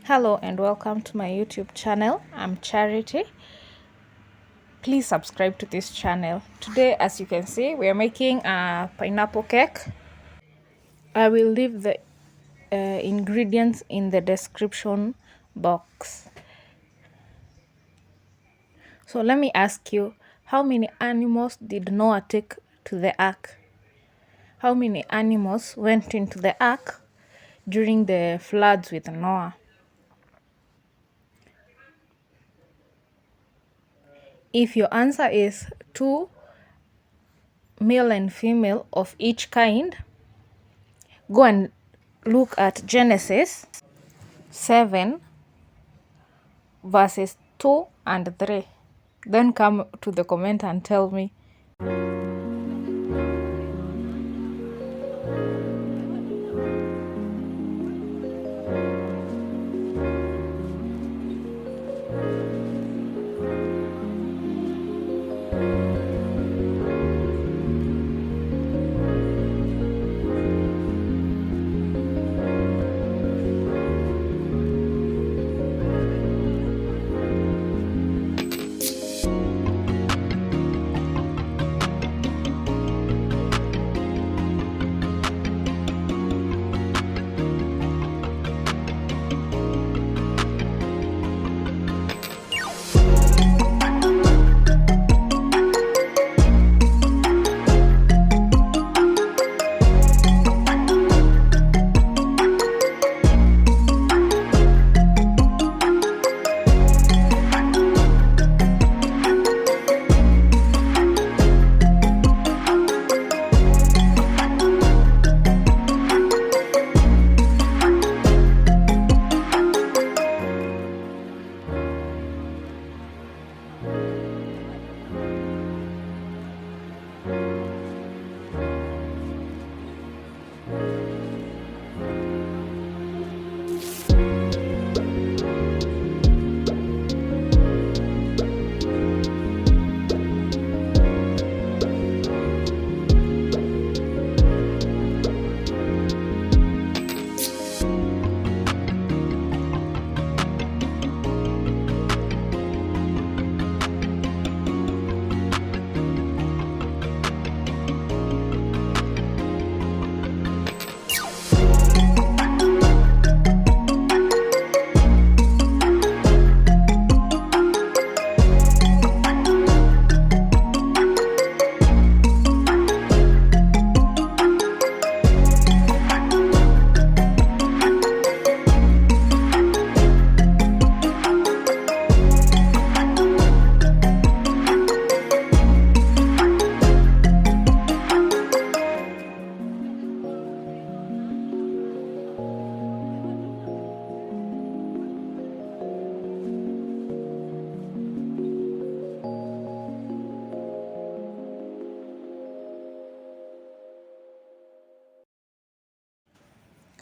Hello and welcome to my YouTube channel. I'm Charity. Please subscribe to this channel. Today, as you can see, we are making a pineapple cake. I will leave the ingredients in the description box. So let me ask you, how many animals did Noah take to the ark? How many animals went into the ark during the floods with Noah? If your answer is 2, male and female of each kind, go and look at Genesis 7 verses 2 and 3. Then come to the comment and tell me.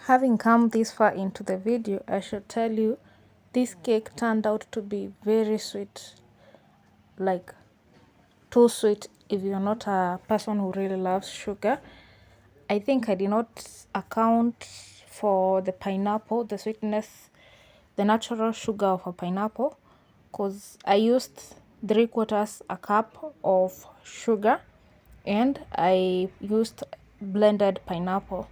Having come this far into the video, I should tell you this cake turned out to be very sweet, like too sweet if you're not a person who really loves sugar. I think I did not account for the pineapple, the sweetness, the natural sugar of a pineapple, because I used 3/4 a cup of sugar and I used blended pineapple.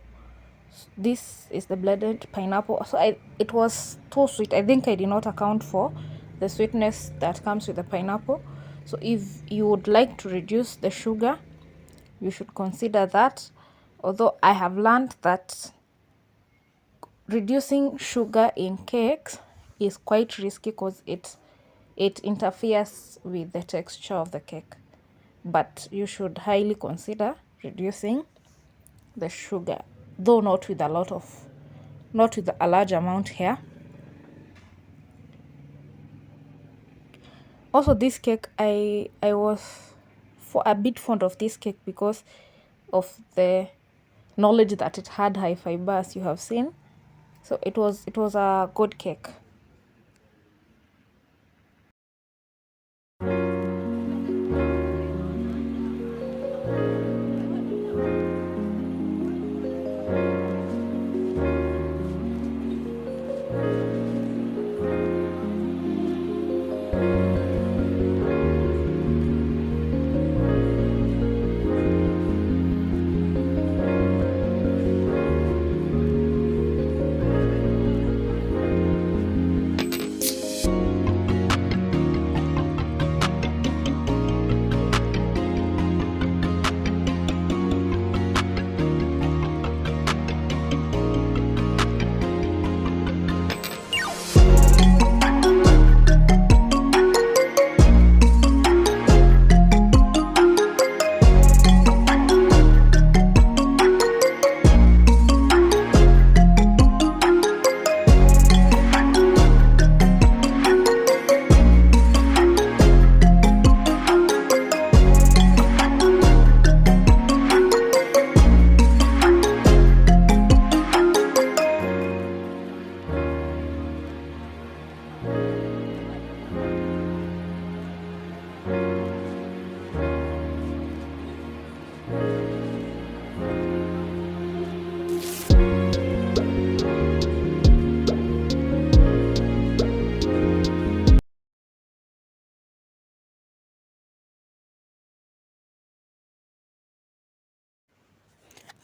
This is the blended pineapple, so it was too sweet. I think I did not account for the sweetness that comes with the pineapple. So if you would like to reduce the sugar, you should consider that. Although I have learned that reducing sugar in cakes is quite risky because it interferes with the texture of the cake. But you should highly consider reducing the sugar, though not with a large amount here. Also, this cake, I was a bit fond of this cake because of the knowledge that it had high fiber, as you have seen. So it was a good cake.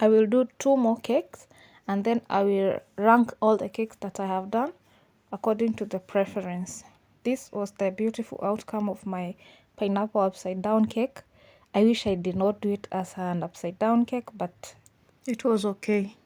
I will do 2 more cakes and then I will rank all the cakes that I have done according to the preference. This was the beautiful outcome of my pineapple upside down cake. I wish I did not do it as an upside down cake, but it was okay.